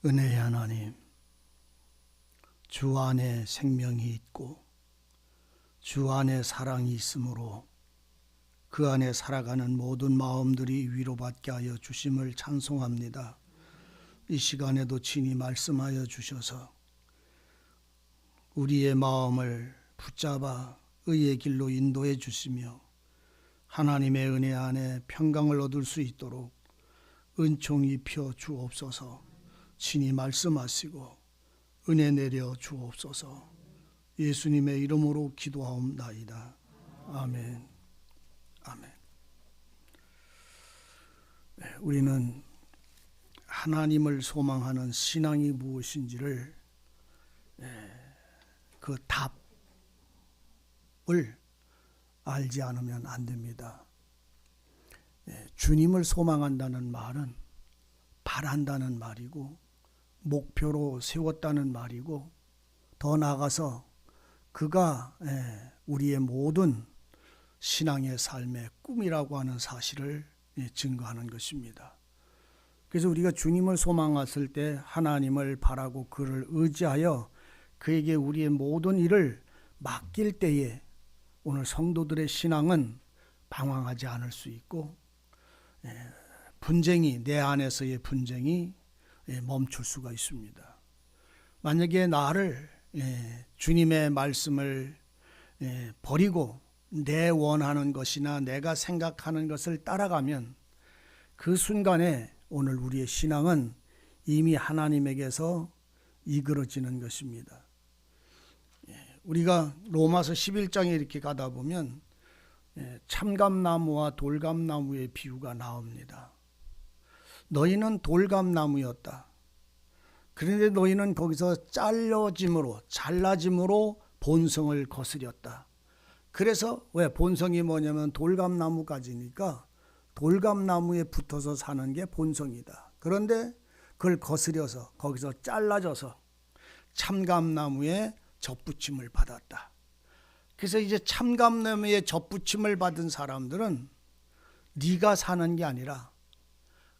은혜의 하나님, 주 안에 생명이 있고 주 안에 사랑이 있으므로 그 안에 살아가는 모든 마음들이 위로받게 하여 주심을 찬송합니다. 이 시간에도 친히 말씀하여 주셔서 우리의 마음을 붙잡아 의의 길로 인도해 주시며 하나님의 은혜 안에 평강을 얻을 수 있도록 은총 입혀 주옵소서. 친히 말씀하시고 은혜 내려 주옵소서. 예수님의 이름으로 기도하옵나이다. 아멘. 아멘. 우리는 하나님을 소망하는 신앙이 무엇인지를 그 답을 알지 않으면 안 됩니다. 주님을 소망한다는 말은 바란다는 말이고 목표로 세웠다는 말이고 더 나아가서 그가 우리의 모든 신앙의 삶의 꿈이라고 하는 사실을 증거하는 것입니다. 그래서 우리가 주님을 소망했을 때 하나님을 바라고 그를 의지하여 그에게 우리의 모든 일을 맡길 때에 오늘 성도들의 신앙은 방황하지 않을 수 있고 분쟁이 내 안에서의 분쟁이 멈출 수가 있습니다. 만약에 나를 주님의 말씀을 버리고 내 원하는 것이나 내가 생각하는 것을 따라가면 그 순간에 오늘 우리의 신앙은 이미 하나님에게서 이끌어지는 것입니다. 우리가 로마서 11장에 이렇게 가다 보면 참감나무와 돌감나무의 비유가 나옵니다. 너희는 돌감나무였다. 그런데 너희는 거기서 잘라짐으로 본성을 거스렸다. 그래서 왜 본성이 뭐냐면 돌감나무가지니까 돌감나무에 붙어서 사는 게 본성이다. 그런데 그걸 거스려서 거기서 잘라져서 참감나무에 접붙임을 받았다. 그래서 이제 참감나무에 접붙임을 받은 사람들은 네가 사는 게 아니라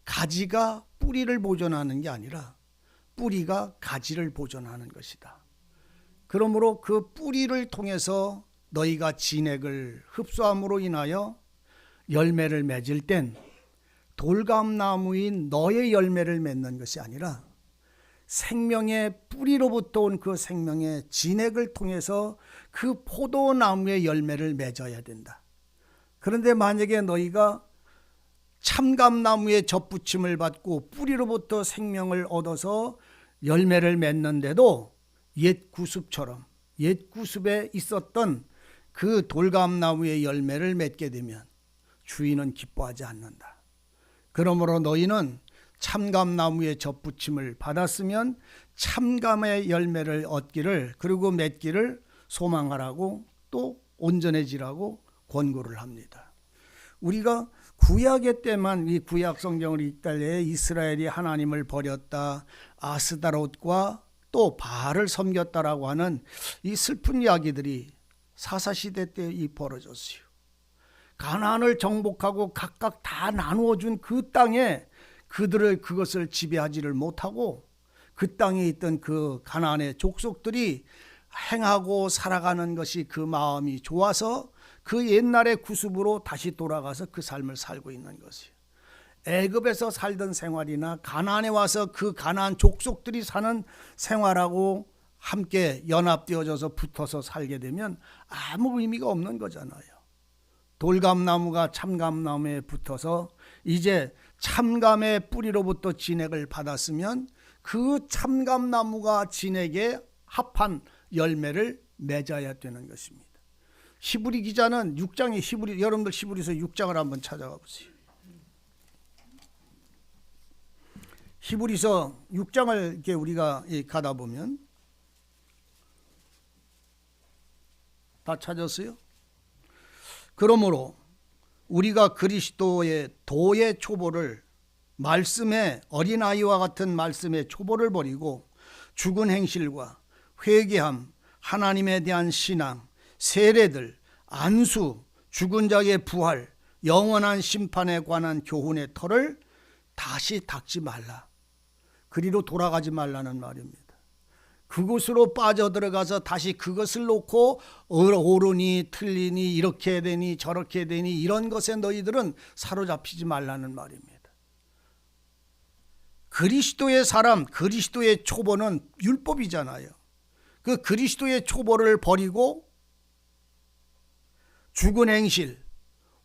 가지가 뿌리를 보존하는 게 아니라 뿌리가 가지를 보존하는 것이다. 그러므로 그 뿌리를 통해서 너희가 진액을 흡수함으로 인하여 열매를 맺을 땐 돌감나무인 너의 열매를 맺는 것이 아니라 생명의 뿌리로부터 온 그 생명의 진액을 통해서 그 포도나무의 열매를 맺어야 된다. 그런데 만약에 너희가 참감나무에 접붙임을 받고 뿌리로부터 생명을 얻어서 열매를 맺는데도 옛 구습에 있었던 그 돌감나무의 열매를 맺게 되면 주인은 기뻐하지 않는다. 그러므로 너희는 참감나무에 접붙임을 받았으면 참감의 열매를 얻기를 그리고 맺기를 소망하라고 또 온전해지라고 권고를 합니다. 우리가 구약의 때만 이 구약 성경을 읽을 때 이스라엘이 하나님을 버렸다, 아스다롯과 또 바알을 섬겼다라고 하는 이 슬픈 이야기들이 사사시대 때 벌어졌어요. 가나안을 정복하고 각각 다 나누어준 그 땅에 그것을 지배하지를 못하고 그 땅에 있던 그 가나안의 족속들이 행하고 살아가는 것이 그 마음이 좋아서 그 옛날의 구습으로 다시 돌아가서 그 삶을 살고 있는 것이에요. 애굽에서 살던 생활이나 가나안에 와서 그 가나안 족속들이 사는 생활하고 함께 연합되어져서 붙어서 살게 되면 아무 의미가 없는 거잖아요. 돌감나무가 참감나무에 붙어서 이제 참감의 뿌리로부터 진액을 받았으면 그 참감나무가 진액에 합한 열매를 맺어야 되는 것입니다. 히브리 기자는 6장에 여러분들 히브리서 6장을 한번 찾아가 보세요. 히브리서 6장을 이렇게 우리가 가다 보면 다 찾았어요? 그러므로 우리가 그리스도의 도의 초보를 말씀의 어린아이와 같은 말씀의 초보를 버리고 죽은 행실과 회개함, 하나님에 대한 신앙, 세례들, 안수, 죽은 자의 부활, 영원한 심판에 관한 교훈의 털을 다시 닦지 말라. 그리로 돌아가지 말라는 말입니다. 그곳으로 빠져들어가서 다시 그것을 놓고 옳으니 틀리니 이렇게 되니 저렇게 되니 이런 것에 너희들은 사로잡히지 말라는 말입니다. 그리스도의 사람, 그리스도의 초보는 율법이잖아요. 그 그리스도의 초보를 버리고 죽은 행실,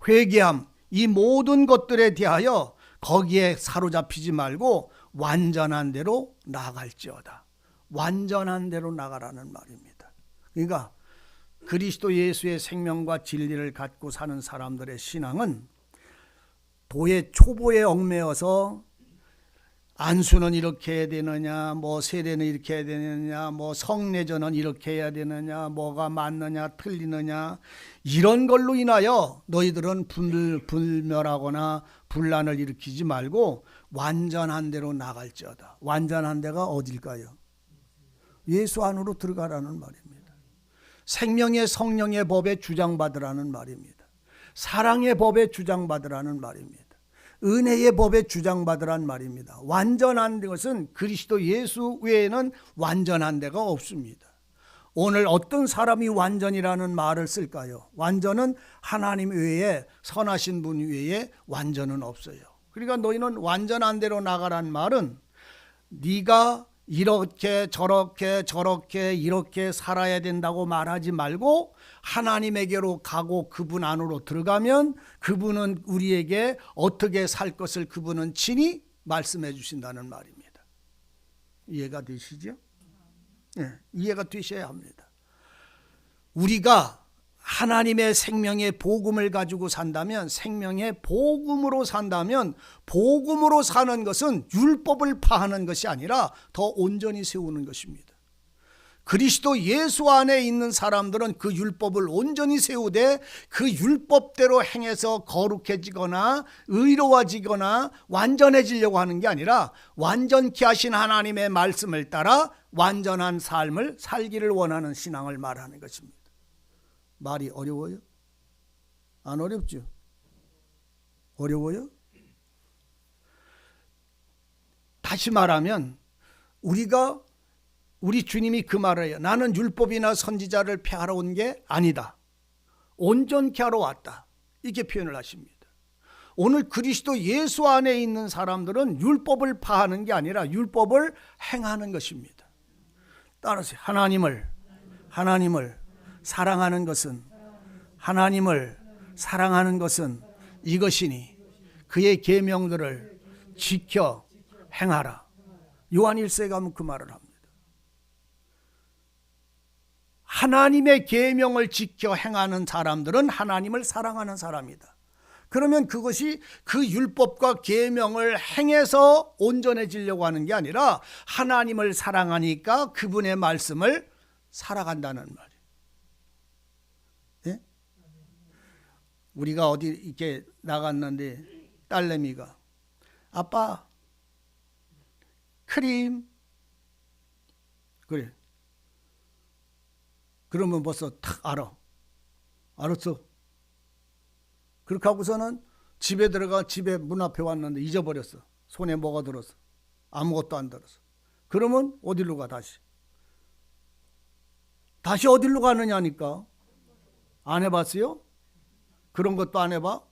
회개함, 이 모든 것들에 대하여 거기에 사로잡히지 말고 완전한 대로 나아갈지어다. 완전한 대로 나가라는 말입니다. 그러니까 그리스도 예수의 생명과 진리를 갖고 사는 사람들의 신앙은 도의 초보에 얽매여서 안수는 이렇게 해야 되느냐, 뭐 세례는 이렇게 해야 되느냐, 뭐 성례전은 이렇게 해야 되느냐, 뭐가 맞느냐 틀리느냐, 이런 걸로 인하여 너희들은 불멸하거나 분란을 일으키지 말고 완전한 대로 나갈지어다. 완전한 데가 어딜까요? 예수 안으로 들어가라는 말입니다. 생명의 성령의 법에 주장받으라는 말입니다. 사랑의 법에 주장받으라는 말입니다. 은혜의 법에 주장받으란 말입니다. 완전한 것은 그리스도 예수 외에는 완전한 데가 없습니다. 오늘 어떤 사람이 완전이라는 말을 쓸까요? 완전은 하나님 외에, 선하신 분 외에 완전은 없어요. 그러니까 너희는 완전한 대로 나가란 말은 네가 이렇게 저렇게 이렇게 살아야 된다고 말하지 말고 하나님에게로 가고 그분 안으로 들어가면 그분은 우리에게 어떻게 살 것을 그분은 친히 말씀해 주신다는 말입니다. 이해가 되시죠? 네, 이해가 되셔야 합니다. 우리가 하나님의 생명의 복음을 가지고 산다면, 생명의 복음으로 산다면, 복음으로 사는 것은 율법을 파하는 것이 아니라 더 온전히 세우는 것입니다. 그리스도 예수 안에 있는 사람들은 그 율법을 온전히 세우되 그 율법대로 행해서 거룩해지거나 의로워지거나 완전해지려고 하는 게 아니라 완전케 하신 하나님의 말씀을 따라 완전한 삶을 살기를 원하는 신앙을 말하는 것입니다. 말이 어려워요? 안 어렵죠? 어려워요? 다시 말하면 우리 주님이 그 말을 해요. 나는 율법이나 선지자를 폐하러 온 게 아니다. 온전케 하러 왔다. 이렇게 표현을 하십니다. 오늘 그리스도 예수 안에 있는 사람들은 율법을 파하는 게 아니라 율법을 행하는 것입니다. 따라서 하나님을 사랑하는 것은, 하나님을 사랑하는 것은 이것이니 그의 계명들을 지켜 행하라. 요한 1서에 가면 그 말을 합니다. 하나님의 계명을 지켜 행하는 사람들은 하나님을 사랑하는 사람이다. 그러면 그것이 그 율법과 계명을 행해서 온전해지려고 하는 게 아니라 하나님을 사랑하니까 그분의 말씀을 살아간다는 말이에요. 예? 우리가 어디 이렇게 나갔는데 딸내미가 아빠 크림 그래. 그러면 벌써 탁 알았어. 그렇게 하고서는 집에 들어가 집에 문 앞에 왔는데 잊어버렸어. 손에 뭐가 들었어. 아무것도 안 들었어. 그러면 어디로 가 다시? 다시 어디로 가느냐니까. 안 해봤어요? 그런 것도 안 해봐?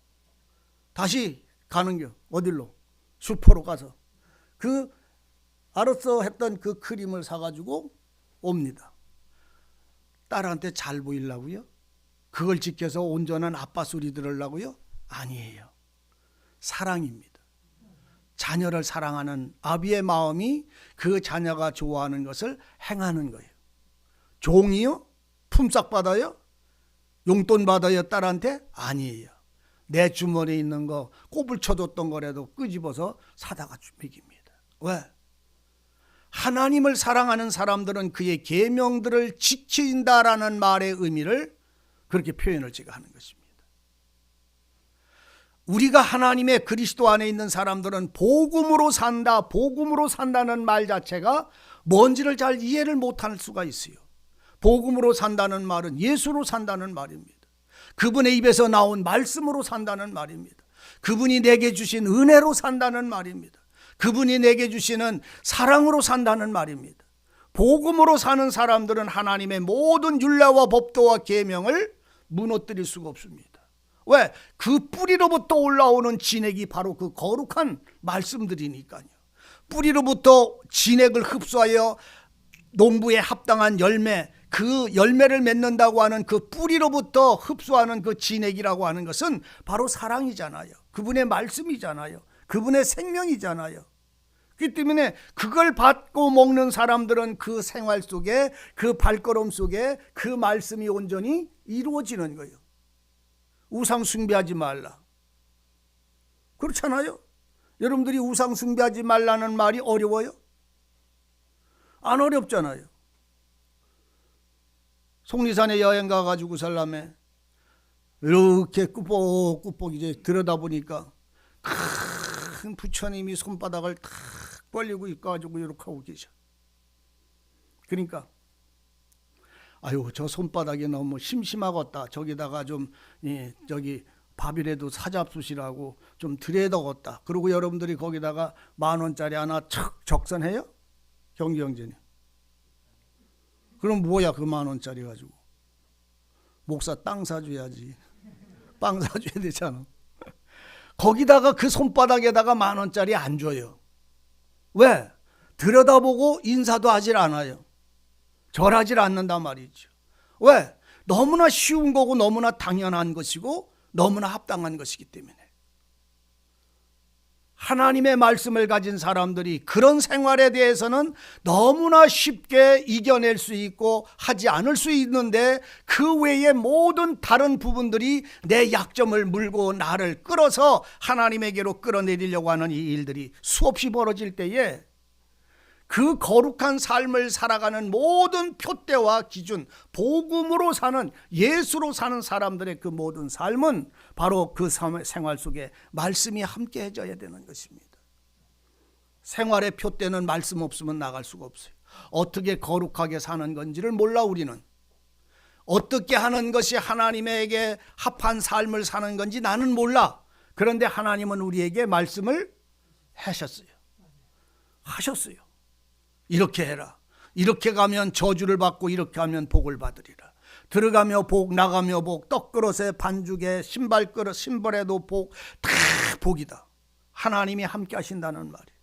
다시 가는겨. 어디로? 슈퍼로 가서 그 알았어 했던 그 크림을 사가지고 옵니다. 딸한테 잘 보이려고요? 그걸 지켜서 온전한 아빠 소리 들으려고요? 아니에요. 사랑입니다. 자녀를 사랑하는 아비의 마음이 그 자녀가 좋아하는 것을 행하는 거예요. 종이요? 품삯 받아요? 용돈 받아요 딸한테? 아니에요. 내 주머니에 있는 거 꼽을 쳐줬던 거라도 끄집어서 사다가 먹입니다. 왜? 하나님을 사랑하는 사람들은 그의 계명들을 지킨다라는 말의 의미를 그렇게 표현을 제가 하는 것입니다. 우리가 하나님의 그리스도 안에 있는 사람들은 복음으로 산다, 복음으로 산다는 말 자체가 뭔지를 잘 이해를 못할 수가 있어요. 복음으로 산다는 말은 예수로 산다는 말입니다. 그분의 입에서 나온 말씀으로 산다는 말입니다. 그분이 내게 주신 은혜로 산다는 말입니다. 그분이 내게 주시는 사랑으로 산다는 말입니다. 복음으로 사는 사람들은 하나님의 모든 율례와 법도와 계명을 무너뜨릴 수가 없습니다. 왜? 그 뿌리로부터 올라오는 진액이 바로 그 거룩한 말씀들이니까요. 뿌리로부터 진액을 흡수하여 농부에 합당한 열매, 그 열매를 맺는다고 하는 그 뿌리로부터 흡수하는 그 진액이라고 하는 것은 바로 사랑이잖아요. 그분의 말씀이잖아요. 그분의 생명이잖아요. 그렇기 때문에 그걸 받고 먹는 사람들은 그 생활 속에, 그 발걸음 속에 그 말씀이 온전히 이루어지는 거예요. 우상 숭배하지 말라. 그렇잖아요. 여러분들이 우상 숭배하지 말라는 말이 어려워요? 안 어렵잖아요. 속리산에 여행 가가지고 살람에 이렇게 꾸벅꾸벅 이제 들여다보니까 큰 부처님이 손바닥을 탁 벌리고 있어가지고 이렇게 하고 계셔. 그러니까 아유, 저 손바닥이 너무 심심하겠다. 저기다가 좀 저기 밥이라도 사잡수시라고 좀 드려야겠다. 그리고 여러분들이 거기다가 10,000원짜리 하나 척 적선해요? 경기형제님. 그럼 뭐야 그 10,000원짜리 가지고. 목사 땅 사줘야지. 빵 사줘야 되잖아. 거기다가 그 손바닥에다가 10,000원짜리 안 줘요. 왜? 들여다보고 인사도 하질 않아요. 절하질 않는단 말이죠. 왜? 너무나 쉬운 거고 너무나 당연한 것이고 너무나 합당한 것이기 때문에. 하나님의 말씀을 가진 사람들이 그런 생활에 대해서는 너무나 쉽게 이겨낼 수 있고 하지 않을 수 있는데, 그 외의 모든 다른 부분들이 내 약점을 물고 나를 끌어서 하나님에게로 끌어내리려고 하는 이 일들이 수없이 벌어질 때에 그 거룩한 삶을 살아가는 모든 표대와 기준, 복음으로 사는, 예수로 사는 사람들의 그 모든 삶은 바로 그 생활 속에 말씀이 함께 해져야 되는 것입니다. 생활의 표대는 말씀 없으면 나갈 수가 없어요. 어떻게 거룩하게 사는 건지를 몰라 우리는. 어떻게 하는 것이 하나님에게 합한 삶을 사는 건지 나는 몰라. 그런데 하나님은 우리에게 말씀을 하셨어요. 이렇게 해라. 이렇게 가면 저주를 받고 이렇게 하면 복을 받으리라. 들어가며 복, 나가며 복, 떡그릇에 반죽에 신발그릇, 신발에도 복, 다 복이다. 하나님이 함께 하신다는 말이에요.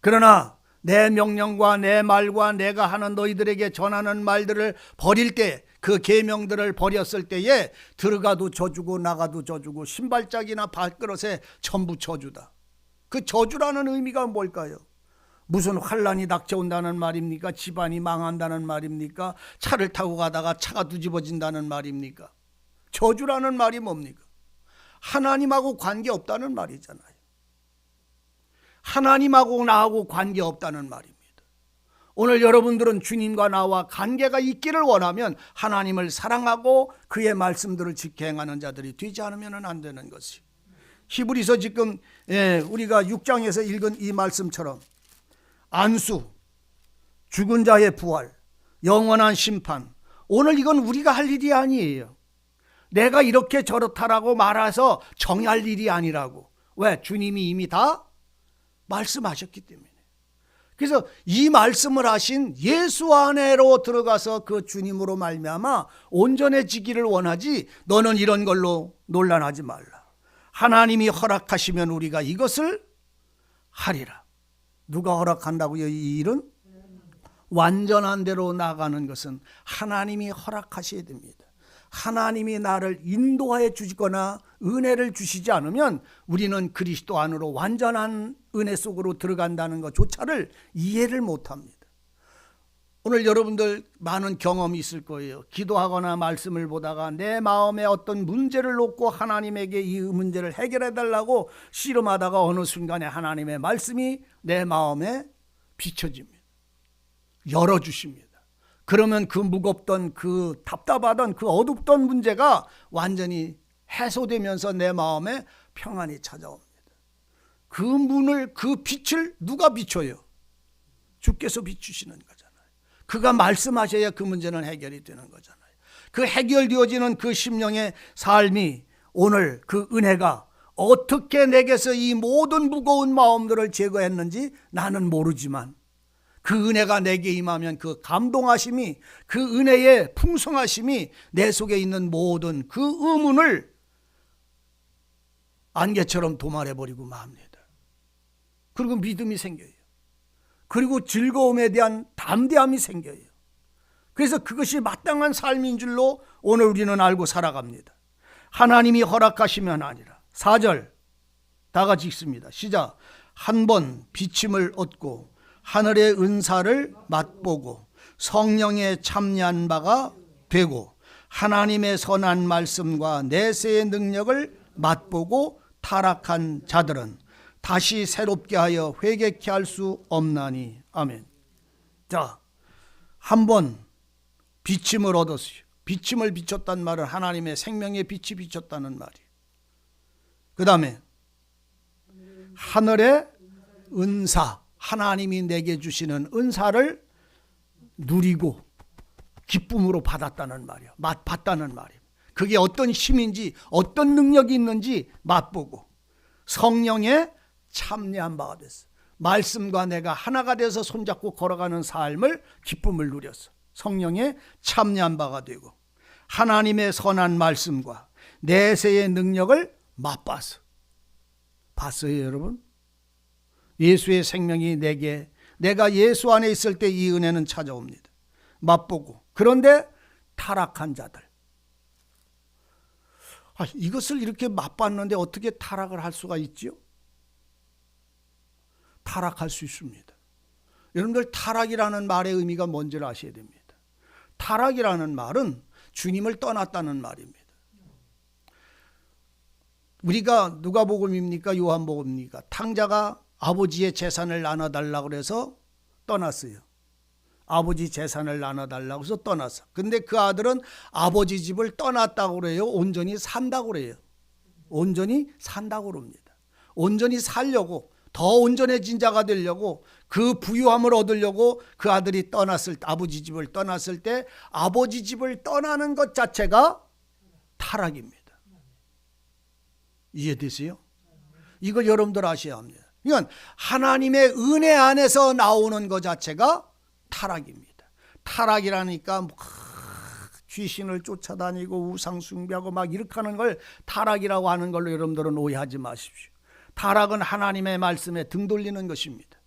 그러나 내 명령과 내 말과 내가 하는 너희들에게 전하는 말들을 버릴 때, 그 계명들을 버렸을 때에 들어가도 저주고 나가도 저주고 신발짝이나 발그릇에 전부 저주다. 그 저주라는 의미가 뭘까요? 무슨 환란이 닥쳐온다는 말입니까? 집안이 망한다는 말입니까? 차를 타고 가다가 차가 뒤집어진다는 말입니까? 저주라는 말이 뭡니까? 하나님하고 관계없다는 말이잖아요. 하나님하고 나하고 관계없다는 말입니다. 오늘 여러분들은 주님과 나와 관계가 있기를 원하면 하나님을 사랑하고 그의 말씀들을 지켜 행하는 자들이 되지 않으면 안 되는 것이에요. 히브리서 지금 우리가 6장에서 읽은 이 말씀처럼 안수, 죽은 자의 부활, 영원한 심판, 오늘 이건 우리가 할 일이 아니에요. 내가 이렇게 저렇다라고 말해서 정할 일이 아니라고. 왜? 주님이 이미 다 말씀하셨기 때문에. 그래서 이 말씀을 하신 예수 안에로 들어가서 그 주님으로 말미암아 온전해지기를 원하지, 너는 이런 걸로 논란하지 말라. 하나님이 허락하시면 우리가 이것을 하리라. 누가 허락한다고요? 이 일은 완전한 대로 나가는 것은 하나님이 허락하셔야 됩니다. 하나님이 나를 인도하여 주시거나 은혜를 주시지 않으면 우리는 그리스도 안으로 완전한 은혜 속으로 들어간다는 것조차를 이해를 못합니다. 오늘 여러분들 많은 경험이 있을 거예요. 기도하거나 말씀을 보다가 내 마음에 어떤 문제를 놓고 하나님에게 이 문제를 해결해 달라고 씨름하다가 어느 순간에 하나님의 말씀이 내 마음에 비춰집니다. 열어주십니다. 그러면 그 무겁던, 그 답답하던, 그 어둡던 문제가 완전히 해소되면서 내 마음에 평안이 찾아옵니다. 그 문을, 그 빛을 누가 비춰요? 주께서 비추시는 거잖아요. 그가 말씀하셔야 그 문제는 해결이 되는 거잖아요. 그 해결되어지는 그 심령의 삶이 오늘 그 은혜가 어떻게 내게서 이 모든 무거운 마음들을 제거했는지 나는 모르지만 그 은혜가 내게 임하면 그 감동하심이, 그 은혜의 풍성하심이 내 속에 있는 모든 그 의문을 안개처럼 도말해버리고 맙니다. 그리고 믿음이 생겨요. 그리고 즐거움에 대한 담대함이 생겨요. 그래서 그것이 마땅한 삶인 줄로 오늘 우리는 알고 살아갑니다. 하나님이 허락하시면 아니라. 4절 다 같이 읽습니다. 시작. 한 번 비침을 얻고 하늘의 은사를 맛보고 성령에 참여한 바가 되고 하나님의 선한 말씀과 내세의 능력을 맛보고 타락한 자들은 다시 새롭게 하여 회개케 할 수 없나니. 아멘. 자, 한 번 비침을 얻었어요. 비침을 비췄단 말은 하나님의 생명의 빛이 비쳤다는 말이에요. 그 다음에 하늘의 은사, 하나님이 내게 주시는 은사를 누리고 기쁨으로 받았다는 말이에요. 맛봤다는 말이에요. 그게 어떤 힘인지 어떤 능력이 있는지 맛보고 성령에 참여한 바가 됐어. 말씀과 내가 하나가 돼서 손잡고 걸어가는 삶을, 기쁨을 누렸어. 성령에 참여한 바가 되고 하나님의 선한 말씀과 내세의 능력을 맛봤어. 봤어요, 여러분? 예수의 생명이 내게, 내가 예수 안에 있을 때 이 은혜는 찾아옵니다. 맛보고. 그런데 타락한 자들, 이것을 이렇게 맛봤는데 어떻게 타락을 할 수가 있지요? 타락할 수 있습니다. 여러분들, 타락이라는 말의 의미가 뭔지를 아셔야 됩니다. 타락이라는 말은 주님을 떠났다는 말입니다. 우리가 누가복음입니까? 요한복음입니까? 탕자가 아버지의 재산을 나눠달라고 해서 떠났어요. 아버지 재산을 나눠달라고 해서 떠났어. 근데 그 아들은 아버지 집을 떠났다고 그래요? 온전히 산다고 그래요? 온전히 산다고 그럽니다. 온전히 살려고, 더 온전해진 자가 되려고, 그 부유함을 얻으려고 그 아들이 떠났을 때, 아버지 집을 떠났을 때 아버지 집을 떠나는 것 자체가 타락입니다. 이해되세요? 이걸 여러분들 아셔야 합니다. 이건 하나님의 은혜 안에서 나오는 것 자체가 타락입니다. 타락이라니까 귀신을 쫓아다니고 우상 숭배하고 막 이렇게 하는 걸 타락이라고 하는 걸로 여러분들은 오해하지 마십시오. 타락은 하나님의 말씀에 등 돌리는 것입니다.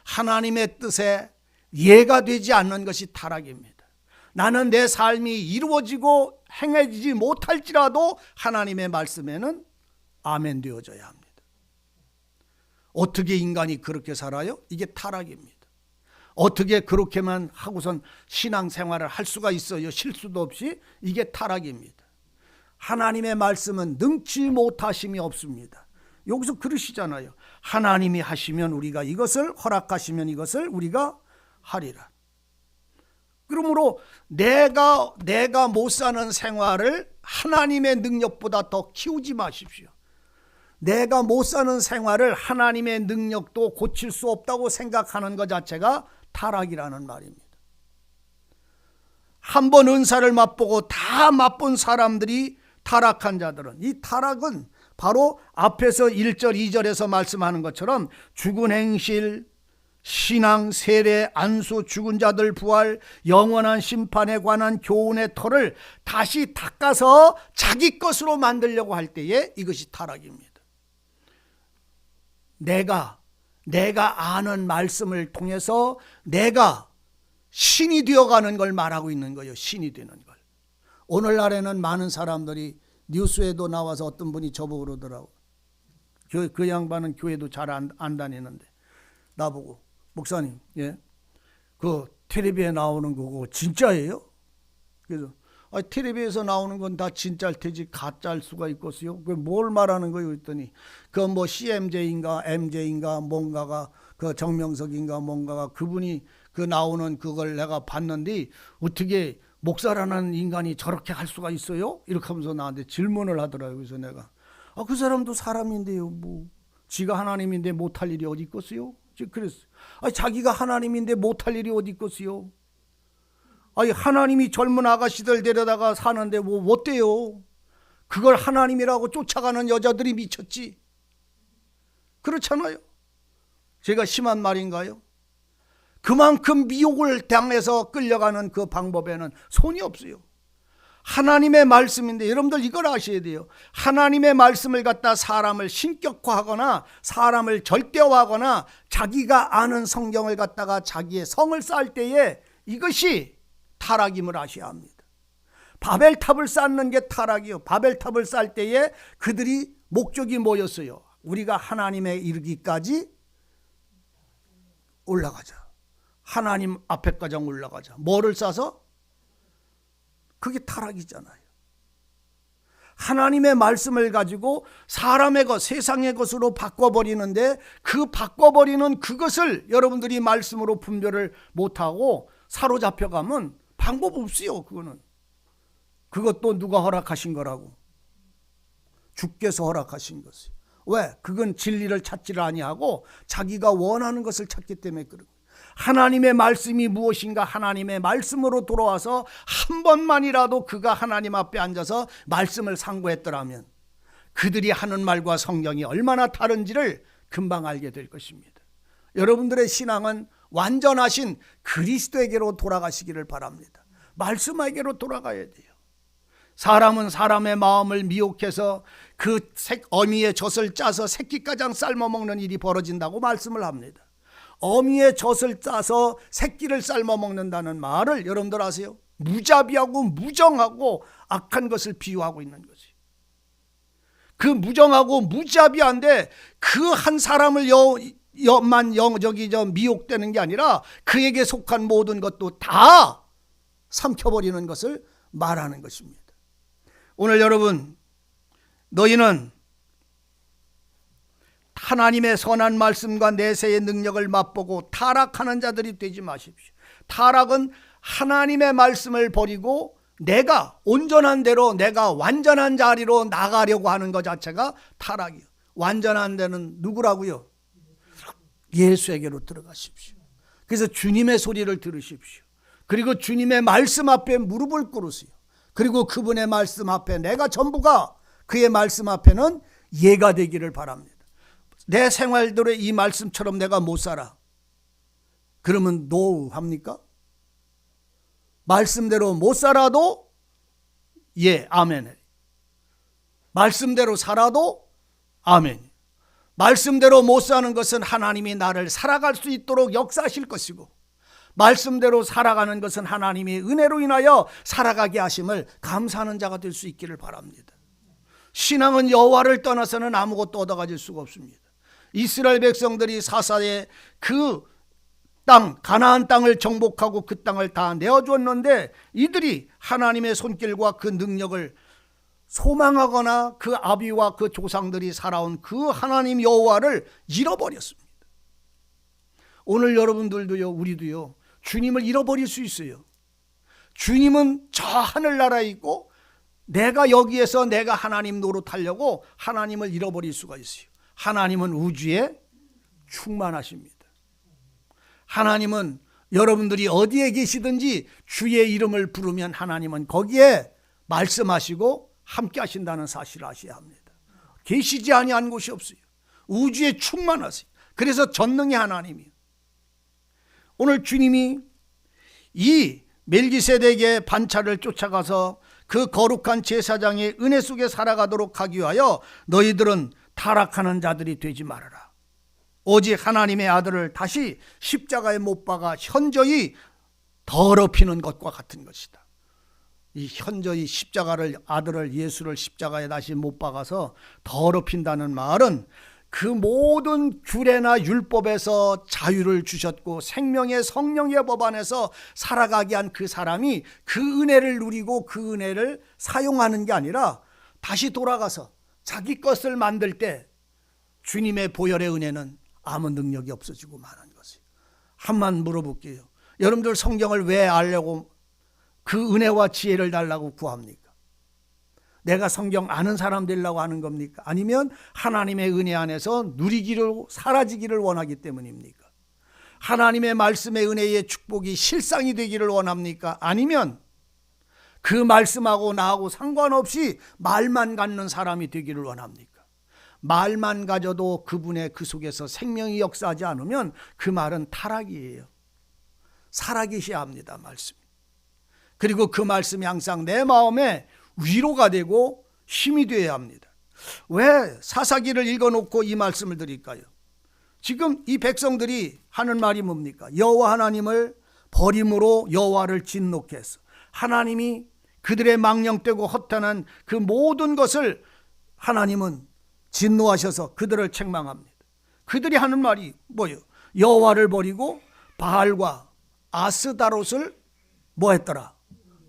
하나님의 뜻에 예가 되지 않는 것이 타락입니다. 나는 내 삶이 이루어지고 행해지지 못할지라도 하나님의 말씀에는 아멘 되어져야 합니다. 어떻게 인간이 그렇게 살아요? 이게 타락입니다. 어떻게 그렇게만 하고선 신앙생활을 할 수가 있어요? 실수도 없이? 이게 타락입니다. 하나님의 말씀은 능치 못하심이 없습니다. 여기서 그러시잖아요. 하나님이 하시면 우리가 이것을, 허락하시면 이것을 우리가 하리라. 그러므로 내가 못 사는 생활을 하나님의 능력보다 더 키우지 마십시오. 내가 못 사는 생활을 하나님의 능력도 고칠 수 없다고 생각하는 것 자체가 타락이라는 말입니다. 한 번 은사를 맛보고 다 맛본 사람들이 타락한 자들은, 이 타락은 바로 앞에서 1절 2절에서 말씀하는 것처럼 죽은 행실, 신앙, 세례, 안수, 죽은 자들 부활, 영원한 심판에 관한 교훈의 털을 다시 닦아서 자기 것으로 만들려고 할 때에 이것이 타락입니다. 내가 아는 말씀을 통해서 내가 신이 되어가는 걸 말하고 있는 거예요. 신이 되는 걸. 오늘날에는 많은 사람들이 뉴스에도 나와서 어떤 분이 저보고 그러더라고. 그 양반은 교회도 잘 안 다니는데 나보고, 목사님, 그 텔레비에 나오는 거고 진짜예요? 그래서 텔레비에서 나오는 건 다 진짜일 테지 가짜일 수가 있겠어요? 그 뭘 말하는 거예요? 했더니 그 뭐 CMJ인가 MJ인가 뭔가가, 그 정명석인가 뭔가가, 그분이 그 나오는 그걸 내가 봤는데 어떻게 목사라는 인간이 저렇게 할 수가 있어요? 이렇게 하면서 나한테 질문을 하더라고요. 그래서 내가 그 사람도 사람인데요, 뭐 지가 하나님인데 못할 일이 어디 있겠어요? 그랬어요. 자기가 하나님인데 못할 일이 어디 있겠어요? 하나님이 젊은 아가씨들 데려다가 사는데 뭐 어때요? 그걸 하나님이라고 쫓아가는 여자들이 미쳤지. 그렇잖아요. 제가 심한 말인가요? 그만큼 미혹을 당해서 끌려가는 그 방법에는 손이 없어요. 하나님의 말씀인데 여러분들 이걸 아셔야 돼요. 하나님의 말씀을 갖다 사람을 신격화하거나 사람을 절대화하거나 자기가 아는 성경을 갖다가 자기의 성을 쌓을 때에 이것이 타락임을 아셔야 합니다. 바벨탑을 쌓는 게 타락이요. 바벨탑을 쌓을 때에 그들이 목적이 뭐였어요? 우리가 하나님에 이르기까지 올라가자. 하나님 앞에까지 올라가자. 뭐를 쌓아서? 그게 타락이잖아요. 하나님의 말씀을 가지고 사람의 것, 세상의 것으로 바꿔버리는데 그 바꿔버리는 그것을 여러분들이 말씀으로 분별을 못하고 사로잡혀가면 방법 없어요. 그것도 누가 허락하신 거라고? 주께서 허락하신 것이에요. 왜? 그건 진리를 찾지를 아니하고 자기가 원하는 것을 찾기 때문에 그런 거예요. 하나님의 말씀이 무엇인가 하나님의 말씀으로 돌아와서 한 번만이라도 그가 하나님 앞에 앉아서 말씀을 상고했더라면 그들이 하는 말과 성경이 얼마나 다른지를 금방 알게 될 것입니다. 여러분들의 신앙은 완전하신 그리스도에게로 돌아가시기를 바랍니다. 말씀에게로 돌아가야 돼요. 사람은 사람의 마음을 미혹해서 그 어미의 젖을 짜서 새끼가장 삶아먹는 일이 벌어진다고 말씀을 합니다. 어미의 젖을 짜서 새끼를 삶아먹는다는 말을 여러분들 아세요? 무자비하고 무정하고 악한 것을 비유하고 있는 거지. 그 무정하고 무자비한데 그 한 사람을 미혹되는 게 아니라 그에게 속한 모든 것도 다 삼켜버리는 것을 말하는 것입니다. 오늘 여러분, 너희는 하나님의 선한 말씀과 내세의 능력을 맛보고 타락하는 자들이 되지 마십시오. 타락은 하나님의 말씀을 버리고 내가 온전한 대로 내가 완전한 자리로 나가려고 하는 것 자체가 타락이에요. 완전한 데는 누구라고요? 예수에게로 들어가십시오. 그래서 주님의 소리를 들으십시오. 그리고 주님의 말씀 앞에 무릎을 꿇으세요. 그리고 그분의 말씀 앞에 내가 전부가 그의 말씀 앞에는 예가 되기를 바랍니다. 내 생활들의 이 말씀처럼 내가 못 살아. 그러면 노 합니까? 말씀대로 못 살아도 예, 아멘. 말씀대로 살아도 아멘. 말씀대로 못 사는 것은 하나님이 나를 살아갈 수 있도록 역사하실 것이고, 말씀대로 살아가는 것은 하나님이 은혜로 인하여 살아가게 하심을 감사하는 자가 될 수 있기를 바랍니다. 신앙은 여호와를 떠나서는 아무것도 얻어가질 수가 없습니다. 이스라엘 백성들이 사사에 그 땅, 가나안 땅을 정복하고 그 땅을 다 내어주었는데 이들이 하나님의 손길과 그 능력을 소망하거나 그 아비와 그 조상들이 살아온 그 하나님 여호와를 잃어버렸습니다. 오늘 여러분들도요, 우리도요, 주님을 잃어버릴 수 있어요. 주님은 저 하늘나라에 있고 내가 여기에서 내가 하나님 노릇하려고 하나님을 잃어버릴 수가 있어요. 하나님은 우주에 충만하십니다. 하나님은 여러분들이 어디에 계시든지 주의 이름을 부르면 하나님은 거기에 말씀하시고 함께 하신다는 사실을 아셔야 합니다. 계시지 아니한 곳이 없어요. 우주에 충만하세요. 그래서 전능의 하나님이에요. 오늘 주님이 이 멜기세덱의 반차를 쫓아가서 그 거룩한 제사장의 은혜 속에 살아가도록 하기 위하여 너희들은 타락하는 자들이 되지 말아라. 오직 하나님의 아들을 다시 십자가에 못 박아 현저히 더럽히는 것과 같은 것이다. 이 현저히 아들을 예수를 십자가에 다시 못 박아서 더럽힌다는 말은 그 모든 규례나 율법에서 자유를 주셨고 생명의 성령의 법 안에서 살아가게 한 그 사람이 그 은혜를 누리고 그 은혜를 사용하는 게 아니라 다시 돌아가서 자기 것을 만들 때 주님의 보혈의 은혜는 아무 능력이 없어지고 마는 것이에요. 한번 물어볼게요. 여러분들 성경을 왜 알려고 그 은혜와 지혜를 달라고 구합니까? 내가 성경 아는 사람 되려고 하는 겁니까? 아니면 하나님의 은혜 안에서 누리기를 사라지기를 원하기 때문입니까? 하나님의 말씀의 은혜의 축복이 실상이 되기를 원합니까? 아니면 그 말씀하고 나하고 상관없이 말만 갖는 사람이 되기를 원합니까? 말만 가져도 그분의 그 속에서 생명이 역사하지 않으면 그 말은 타락이에요. 살아계셔야 합니다, 말씀이. 그리고 그 말씀이 항상 내 마음에 위로가 되고 힘이 되어야 합니다. 왜 사사기를 읽어놓고 이 말씀을 드릴까요? 지금 이 백성들이 하는 말이 뭡니까? 여호와 하나님을 버림으로 여호와를 진노케 했어. 하나님이 그들의 망령되고 허탄한 그 모든 것을 하나님은 진노하셔서 그들을 책망합니다. 그들이 하는 말이 뭐예요? 여호와를 버리고 바알과 아스다롯을 뭐 했더라?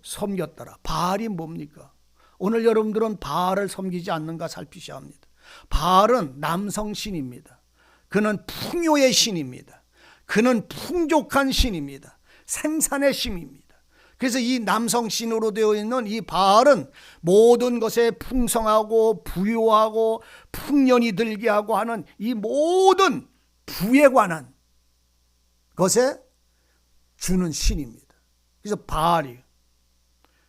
섬겼더라. 바알이 뭡니까? 오늘 여러분들은 바알을 섬기지 않는가 살피셔야 합니다. 바알은 남성신입니다. 그는 풍요의 신입니다. 그는 풍족한 신입니다. 생산의 신입니다. 그래서 이 남성신으로 되어 있는 이 바알은 모든 것에 풍성하고 부유하고 풍년이 들게 하고 하는 이 모든 부에 관한 것에 주는 신입니다. 그래서 바알이에요.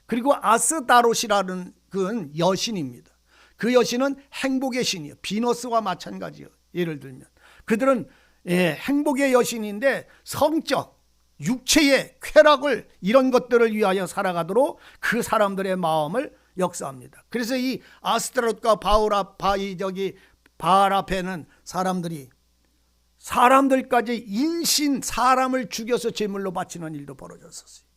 그리고 아스다롯이라는 그건 여신입니다. 그 여신은 행복의 신이에요. 비너스와 마찬가지예요. 예를 들면 그들은 행복의 여신인데 성적, 육체의 쾌락을 이런 것들을 위하여 살아가도록 그 사람들의 마음을 역사합니다. 그래서 이 아스타롯과 바알 앞에는 사람들까지 인신 사람을 죽여서 제물로 바치는 일도 벌어졌었어요.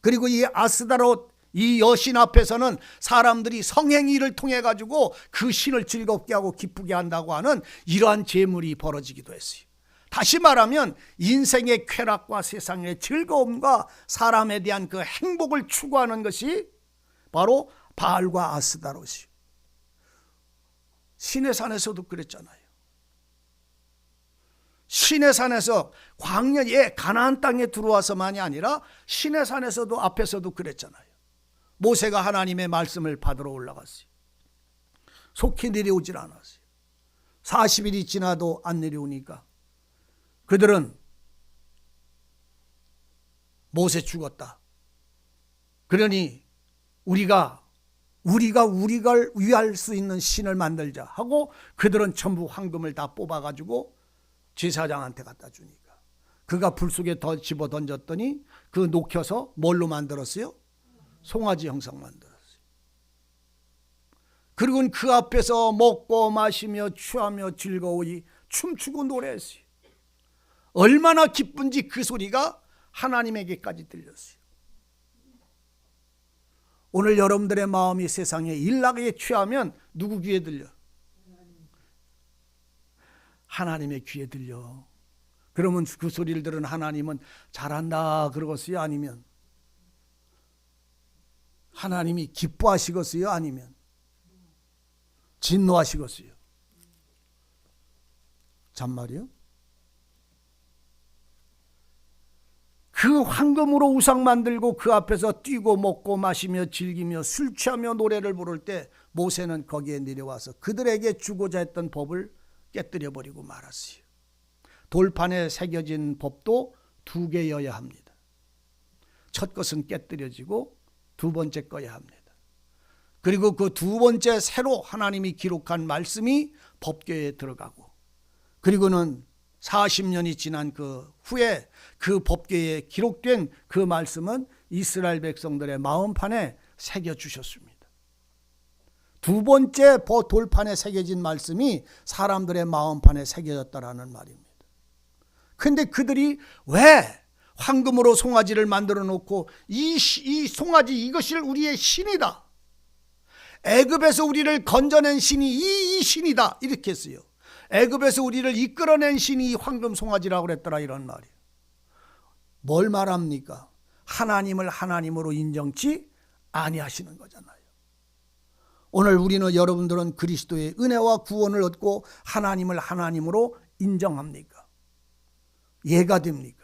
그리고 이 아스타롯 이 여신 앞에서는 사람들이 성행위를 통해 가지고 그 신을 즐겁게 하고 기쁘게 한다고 하는 이러한 제물이 벌어지기도 했어요. 다시 말하면 인생의 쾌락과 세상의 즐거움과 사람에 대한 그 행복을 추구하는 것이 바로 바알과 아스다롯이. 시내산에서도 그랬잖아요. 시내산에서 광야에 가나안 땅에 들어와서만이 아니라 시내산에서도 앞에서도 그랬잖아요. 모세가 하나님의 말씀을 받으러 올라갔어요. 속히 내려오질 않았어요. 40일이 지나도 안 내려오니까 그들은 모세 죽었다. 그러니 우리가 위할 수 있는 신을 만들자 하고 그들은 전부 황금을 다 뽑아가지고 제사장한테 갖다 주니까 그가 불 속에 집어 던졌더니 그 녹여서 뭘로 만들었어요? 송아지 형상 만들었어요. 그리고 그 앞에서 먹고 마시며 취하며 즐거이 춤추고 노래했어요. 얼마나 기쁜지 그 소리가 하나님에게까지 들렸어요. 오늘 여러분들의 마음이 세상에 일락에 취하면 누구 귀에 들려? 하나님의 귀에 들려. 그러면 그 소리를 들은 하나님은 잘한다 그러겠어요? 아니면 하나님이 기뻐하시겠어요? 아니면 진노하시겠어요? 잔말이요? 그 황금으로 우상 만들고 그 앞에서 뛰고 먹고 마시며 즐기며 술 취하며 노래를 부를 때 모세는 거기에 내려와서 그들에게 주고자 했던 법을 깨뜨려 버리고 말았어요. 돌판에 새겨진 법도 2개여야 합니다. 첫 것은 깨뜨려지고 두 번째 거야 합니다. 그리고 그 두 번째 새로 하나님이 기록한 말씀이 법궤에 들어가고 그리고는 40년이 지난 그 후에 그 법궤에 기록된 그 말씀은 이스라엘 백성들의 마음판에 새겨주셨습니다. 두 번째 돌판에 새겨진 말씀이 사람들의 마음판에 새겨졌다라는 말입니다. 그런데 그들이 왜 황금으로 송아지를 만들어 놓고 이 송아지 이것이 우리의 신이다. 애굽에서 우리를 건져낸 신이 이 신이다. 이렇게 했어요. 애굽에서 우리를 이끌어낸 신이 황금 송아지라고 그랬더라 이런 말이에요. 뭘 말합니까? 하나님을 하나님으로 인정치 아니하시는 거잖아요. 오늘 우리는 여러분들은 그리스도의 은혜와 구원을 얻고 하나님을 하나님으로 인정합니까? 예가 됩니까?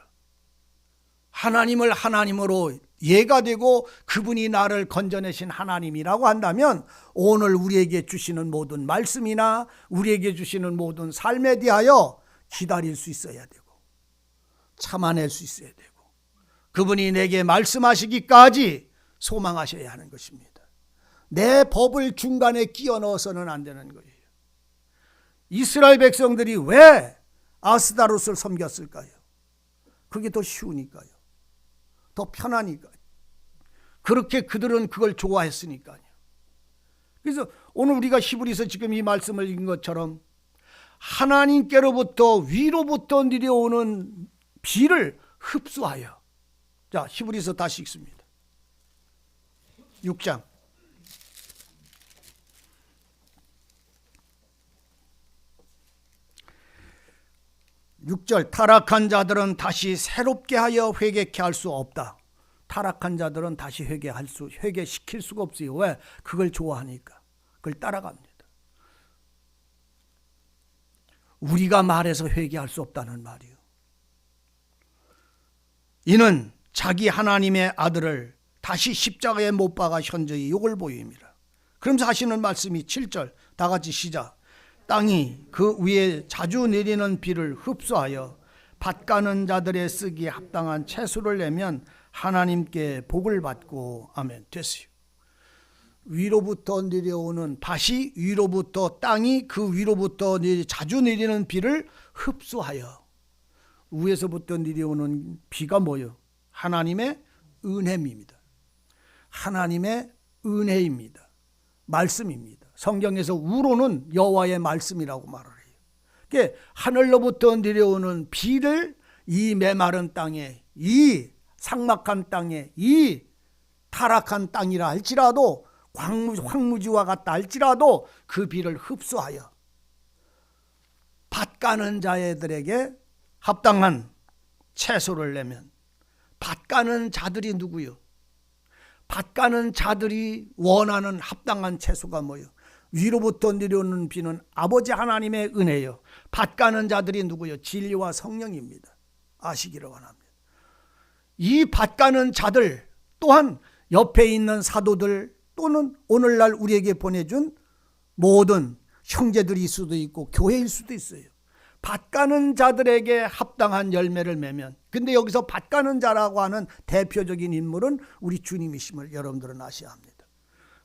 하나님을 하나님으로 예가 되고 그분이 나를 건져내신 하나님이라고 한다면 오늘 우리에게 주시는 모든 말씀이나 우리에게 주시는 모든 삶에 대하여 기다릴 수 있어야 되고 참아낼 수 있어야 되고 그분이 내게 말씀하시기까지 소망하셔야 하는 것입니다. 내 법을 중간에 끼워 넣어서는 안 되는 거예요. 이스라엘 백성들이 왜 아스다롯을 섬겼을까요? 그게 더 쉬우니까요. 더 편하니까요. 그렇게 그들은 그걸 좋아했으니까요. 그래서 오늘 우리가 히브리서 지금 이 말씀을 읽은 것처럼 하나님께로부터 위로부터 내려오는 비를 흡수하여, 자 히브리서 다시 읽습니다. 6장 6절 타락한 자들은 다시 새롭게 하여 회개케 할 수 없다. 타락한 자들은 다시 회개시킬 수가 없어요. 왜? 그걸 좋아하니까. 그걸 따라갑니다. 우리가 말해서 회개할 수 없다는 말이요. 이는 자기 하나님의 아들을 다시 십자가에 못 박아 현저히 욕을 보입니다. 그러면서 하시는 말씀이 7절 다 같이 시작. 땅이 그 위에 자주 내리는 비를 흡수하여 밭가는 자들의 쓰기에 합당한 채소를 내면 하나님께 복을 받고 아멘 됐어요. 위로부터 내려오는 밭이 위로부터 땅이 그 위로부터 자주 내리는 비를 흡수하여 위에서부터 내려오는 비가 뭐예요? 하나님의 은혜입니다. 하나님의 은혜입니다. 말씀입니다. 성경에서 우로는 여호와의 말씀이라고 말을 해요. 그러니까 하늘로부터 내려오는 비를 이 메마른 땅에, 이 삭막한 땅에, 이 타락한 땅이라 할지라도 황무지와 같다 할지라도 그 비를 흡수하여 밭 가는 자들에게 합당한 채소를 내면, 밭 가는 자들이 누구요? 밭 가는 자들이 원하는 합당한 채소가 뭐요? 위로부터 내려오는 비는 아버지 하나님의 은혜요. 밭 가는 자들이 누구요? 진리와 성령입니다. 아시기를 원합니다. 이 밭 가는 자들 또한 옆에 있는 사도들 또는 오늘날 우리에게 보내준 모든 형제들일 수도 있고 교회일 수도 있어요. 밭 가는 자들에게 합당한 열매를 맺으면, 근데 여기서 밭 가는 자라고 하는 대표적인 인물은 우리 주님이심을 여러분들은 아셔야 합니다.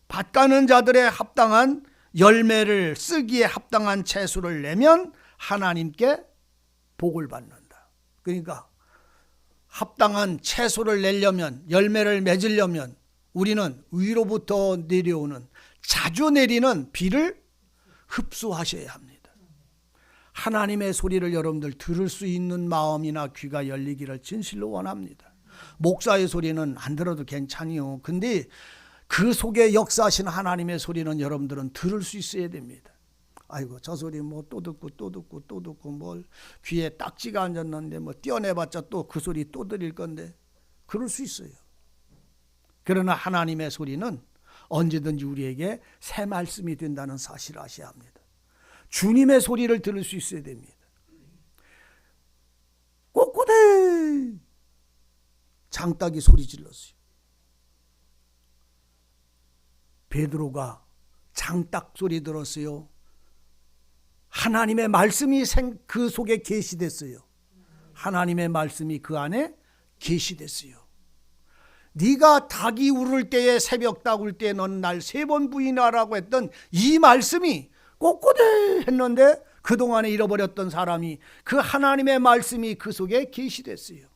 밭 가는 자들의 합당한 열매를 쓰기에 합당한 채소를 내면 하나님께 복을 받는다. 그러니까 합당한 채소를 내려면, 열매를 맺으려면 우리는 위로부터 내려오는 자주 내리는 비를 흡수하셔야 합니다. 하나님의 소리를 여러분들 들을 수 있는 마음이나 귀가 열리기를 진실로 원합니다. 목사의 소리는 안 들어도 괜찮아요. 근데 그 속에 역사하신 하나님의 소리는 여러분들은 들을 수 있어야 됩니다. 아이고 저 소리 뭐 또 듣고 또 듣고 또 듣고 뭘 귀에 딱지가 앉았는데 뭐 떼어내봤자 또 그 소리 또 들릴 건데, 그럴 수 있어요. 그러나 하나님의 소리는 언제든지 우리에게 새 말씀이 된다는 사실을 아셔야 합니다. 주님의 소리를 들을 수 있어야 됩니다. 꼬꼬대 장닭이 소리 질렀어요. 베드로가 장닭 소리 들었어요. 하나님의 말씀이 그 속에 계시됐어요. 하나님의 말씀이 그 안에 계시됐어요. 네가 닭이 울을 때에 새벽 닭 울 때 넌 날 3번 부인하라고 했던 이 말씀이 꼬꼬대 했는데 그동안에 잃어버렸던 사람이 그 하나님의 말씀이 그 속에 계시됐어요.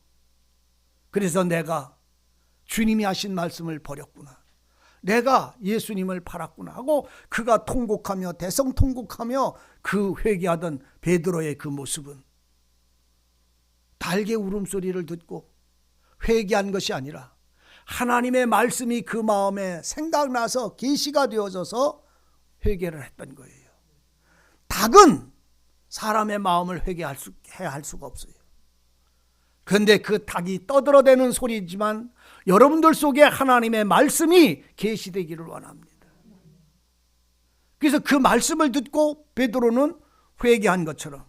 그래서 내가 주님이 하신 말씀을 버렸구나, 내가 예수님을 팔았구나 하고 그가 통곡하며 대성통곡하며 그 회개하던 베드로의 그 모습은 달개 울음소리를 듣고 회개한 것이 아니라 하나님의 말씀이 그 마음에 생각나서 계시가 되어져서 회개를 했던 거예요. 닭은 사람의 마음을 회개해야 할 수가 없어요. 그런데 그 닭이 떠들어대는 소리지만 여러분들 속에 하나님의 말씀이 계시되기를 원합니다. 그래서 그 말씀을 듣고 베드로는 회개한 것처럼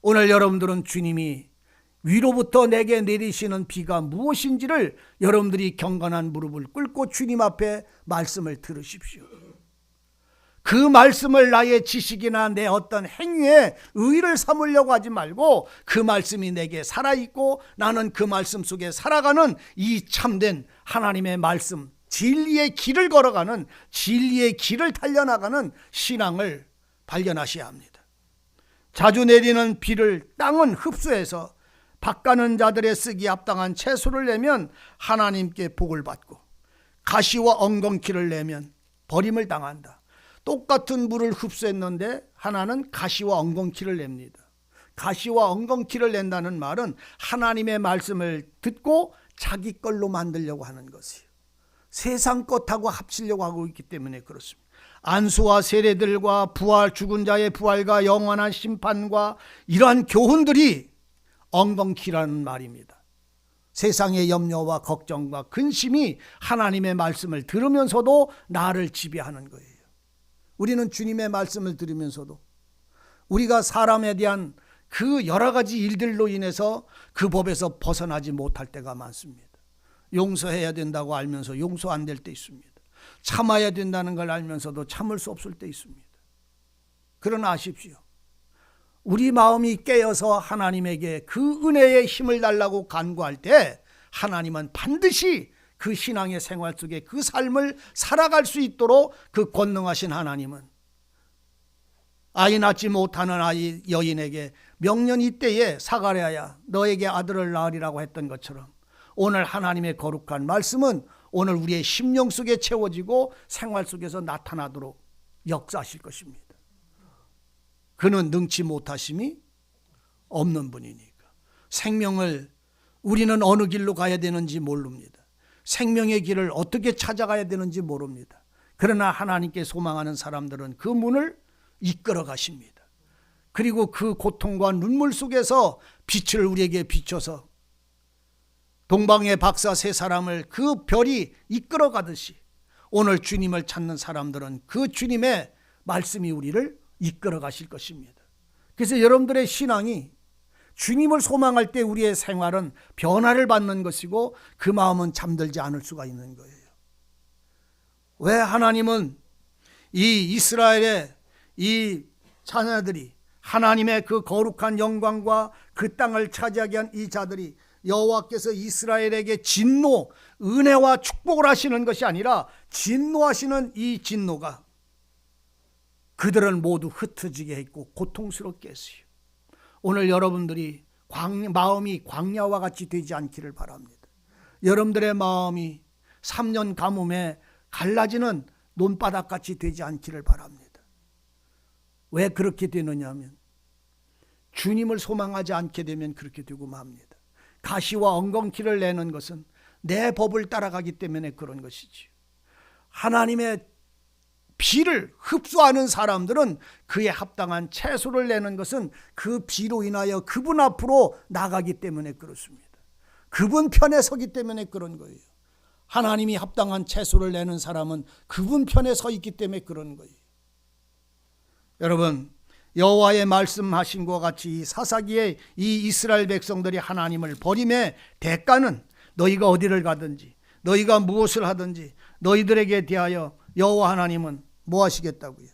오늘 여러분들은 주님이 위로부터 내게 내리시는 비가 무엇인지를 여러분들이 경건한 무릎을 꿇고 주님 앞에 말씀을 들으십시오. 그 말씀을 나의 지식이나 내 어떤 행위에 의의를 삼으려고 하지 말고 그 말씀이 내게 살아있고 나는 그 말씀 속에 살아가는 이 참된 하나님의 말씀, 진리의 길을 걸어가는, 진리의 길을 달려나가는 신앙을 발견하셔야 합니다. 자주 내리는 비를 땅은 흡수해서 밭가는 자들의 쓰기에 합당한 채소를 내면 하나님께 복을 받고, 가시와 엉겅퀴를 내면 버림을 당한다. 똑같은 물을 흡수했는데 하나는 가시와 엉겅퀴를 냅니다. 가시와 엉겅퀴를 낸다는 말은 하나님의 말씀을 듣고 자기 걸로 만들려고 하는 것이에요. 세상 것하고 합치려고 하고 있기 때문에 그렇습니다. 안수와 세례들과 부활, 죽은 자의 부활과 영원한 심판과 이러한 교훈들이 엉겅퀴라는 말입니다. 세상의 염려와 걱정과 근심이 하나님의 말씀을 들으면서도 나를 지배하는 거예요. 우리는 주님의 말씀을 들으면서도 우리가 사람에 대한 그 여러 가지 일들로 인해서 그 법에서 벗어나지 못할 때가 많습니다. 용서해야 된다고 알면서 용서 안 될 때 있습니다. 참아야 된다는 걸 알면서도 참을 수 없을 때 있습니다. 그러나 아십시오. 우리 마음이 깨어서 하나님에게 그 은혜의 힘을 달라고 간구할 때 하나님은 반드시 그 신앙의 생활 속에 그 삶을 살아갈 수 있도록 그 권능하신 하나님은 아이 낳지 못하는 아이 여인에게 명년 이때에 사가랴야 너에게 아들을 낳으리라고 했던 것처럼 오늘 하나님의 거룩한 말씀은 오늘 우리의 심령 속에 채워지고 생활 속에서 나타나도록 역사하실 것입니다. 그는 능치 못하심이 없는 분이니까. 생명을 우리는 어느 길로 가야 되는지 모릅니다. 생명의 길을 어떻게 찾아가야 되는지 모릅니다. 그러나 하나님께 소망하는 사람들은 그 문을 이끌어 가십니다. 그리고 그 고통과 눈물 속에서 빛을 우리에게 비춰서 동방의 박사 세 사람을 그 별이 이끌어 가듯이 오늘 주님을 찾는 사람들은 그 주님의 말씀이 우리를 이끌어 가실 것입니다. 그래서 여러분들의 신앙이 주님을 소망할 때 우리의 생활은 변화를 받는 것이고 그 마음은 잠들지 않을 수가 있는 거예요. 왜 하나님은 이 이스라엘의 이 자녀들이 하나님의 그 거룩한 영광과 그 땅을 차지하게 한 이 자들이 여호와께서 이스라엘에게 진노, 은혜와 축복을 하시는 것이 아니라 진노하시는 이 진노가 그들을 모두 흩어지게 했고 고통스럽게 했어요. 오늘 여러분들이 마음이 광야와 같이 되지 않기를 바랍니다. 여러분들의 마음이 3년 가뭄에 갈라지는 논바닥같이 되지 않기를 바랍니다. 왜 그렇게 되느냐 하면 주님을 소망하지 않게 되면 그렇게 되고 맙니다. 가시와 엉겅퀴를 내는 것은 내 법을 따라가기 때문에 그런 것이지. 하나님의 비를 흡수하는 사람들은 그에 합당한 채소를 내는 것은 그 비로 인하여 그분 앞으로 나가기 때문에 그렇습니다. 그분 편에 서기 때문에 그런 거예요. 하나님이 합당한 채소를 내는 사람은 그분 편에 서 있기 때문에 그런 거예요. 여러분, 여호와의 말씀하신 것과 같이 사사기에 이 이스라엘 백성들이 하나님을 버림의 대가는 너희가 어디를 가든지 너희가 무엇을 하든지 너희들에게 대하여 여호와 하나님은 뭐 하시겠다고요?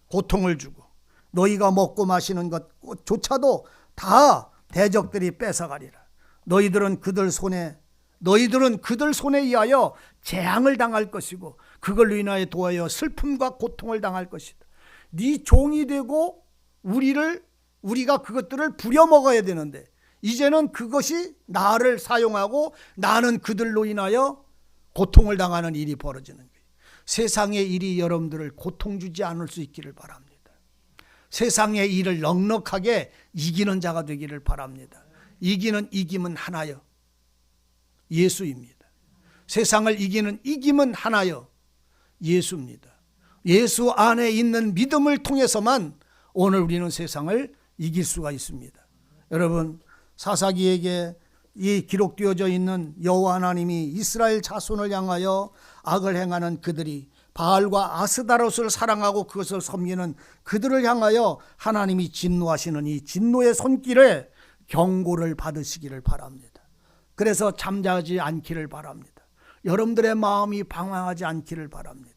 고통을 주고 너희가 먹고 마시는 것조차도 다 대적들이 뺏어가리라. 너희들은 그들 손에 의하여 재앙을 당할 것이고 그걸로 인하여 도하여 슬픔과 고통을 당할 것이다. 네 종이 되고 우리가 그것들을 부려먹어야 되는데 이제는 그것이 나를 사용하고 나는 그들로 인하여 고통을 당하는 일이 벌어지는 거예요. 세상의 일이 여러분들을 고통 주지 않을 수 있기를 바랍니다. 세상의 일을 넉넉하게 이기는 자가 되기를 바랍니다. 이김은 하나요. 예수입니다. 세상을 이기는 이김은 하나요. 예수입니다. 예수 안에 있는 믿음을 통해서만 오늘 우리는 세상을 이길 수가 있습니다. 여러분, 사사기에게 이 기록되어져 있는 여호와 하나님이 이스라엘 자손을 향하여 악을 행하는 그들이 바알과 아스다롯을 사랑하고 그것을 섬기는 그들을 향하여 하나님이 진노하시는 이 진노의 손길에 경고를 받으시기를 바랍니다. 그래서 잠자지 않기를 바랍니다. 여러분들의 마음이 방황하지 않기를 바랍니다.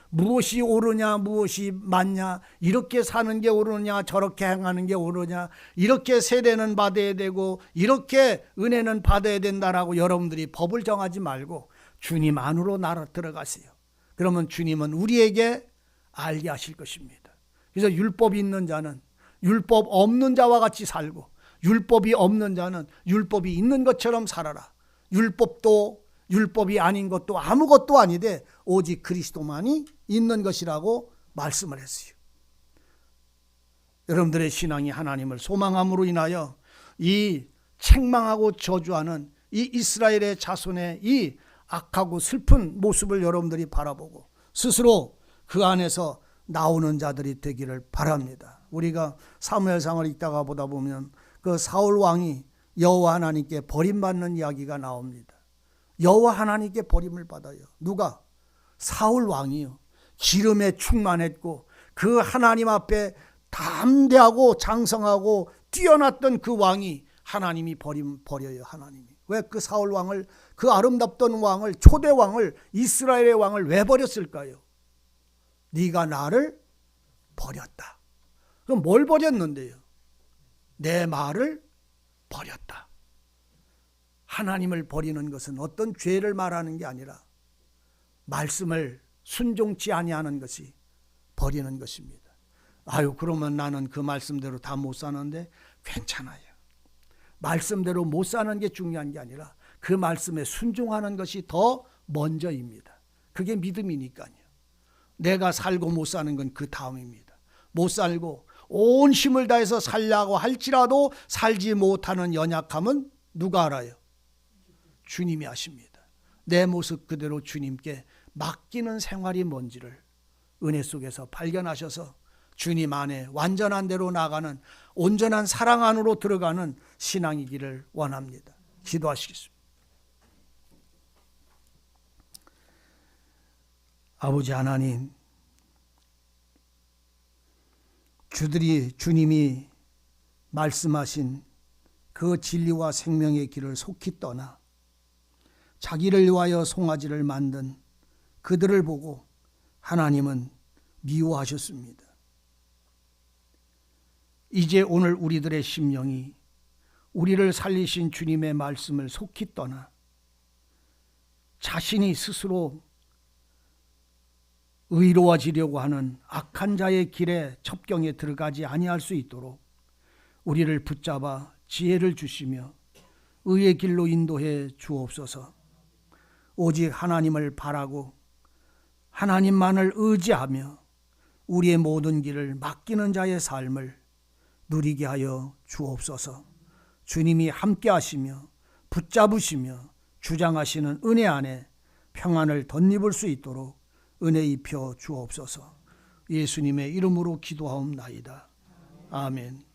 무엇이 옳으냐 무엇이 맞냐, 이렇게 사는 게 옳으냐 저렇게 행하는 게 옳으냐, 이렇게 세례는 받아야 되고 이렇게 은혜는 받아야 된다라고 여러분들이 법을 정하지 말고 주님 안으로 들어가세요. 그러면 주님은 우리에게 알게 하실 것입니다. 그래서 율법이 있는 자는 율법 없는 자와 같이 살고, 율법이 없는 자는 율법이 있는 것처럼 살아라. 율법도 율법이 아닌 것도 아무것도 아니되 오직 그리스도만이 있는 것이라고 말씀을 했어요. 여러분들의 신앙이 하나님을 소망함으로 인하여 이 책망하고 저주하는 이 이스라엘의 자손의 이 악하고 슬픈 모습을 여러분들이 바라보고 스스로 그 안에서 나오는 자들이 되기를 바랍니다. 우리가 사무엘상을 읽다가 보다 보면 그 사울 왕이 여호와 하나님께 버림받는 이야기가 나옵니다. 여호와 하나님께 버림을 받아요. 누가? 사울 왕이요. 기름에 충만했고 그 하나님 앞에 담대하고 장성하고 뛰어났던 그 왕이 하나님이 버려요. 하나님이. 왜 그 사울 왕을, 그 아름답던 왕을, 초대 왕을, 이스라엘의 왕을 왜 버렸을까요? 네가 나를 버렸다. 그럼 뭘 버렸는데요? 내 말을 버렸다. 하나님을 버리는 것은 어떤 죄를 말하는 게 아니라 말씀을 순종치 아니하는 것이 버리는 것입니다. 아유, 그러면 나는 그 말씀대로 다 못 사는데 괜찮아요. 말씀대로 못 사는 게 중요한 게 아니라 그 말씀에 순종하는 것이 더 먼저입니다. 그게 믿음이니까요. 내가 살고 못 사는 건 그 다음입니다. 못 살고 온 힘을 다해서 살려고 할지라도 살지 못하는 연약함은 누가 알아요? 주님이 아십니다. 내 모습 그대로 주님께 맡기는 생활이 뭔지를 은혜 속에서 발견하셔서 주님 안에 완전한 대로 나가는 온전한 사랑 안으로 들어가는 신앙이기를 원합니다. 기도하시겠습니다. 아버지 하나님, 주님이 말씀하신 그 진리와 생명의 길을 속히 떠나 자기를 위하여 송아지를 만든 그들을 보고 하나님은 미워하셨습니다. 이제 오늘 우리들의 심령이 우리를 살리신 주님의 말씀을 속히 떠나 자신이 스스로 의로워지려고 하는 악한 자의 길에 첩경에 들어가지 아니할 수 있도록 우리를 붙잡아 지혜를 주시며 의의 길로 인도해 주옵소서. 오직 하나님을 바라고 하나님만을 의지하며 우리의 모든 길을 맡기는 자의 삶을 누리게 하여 주옵소서. 주님이 함께 하시며 붙잡으시며 주장하시는 은혜 안에 평안을 덧입을 수 있도록 은혜 입혀 주옵소서. 예수님의 이름으로 기도하옵나이다. 아멘.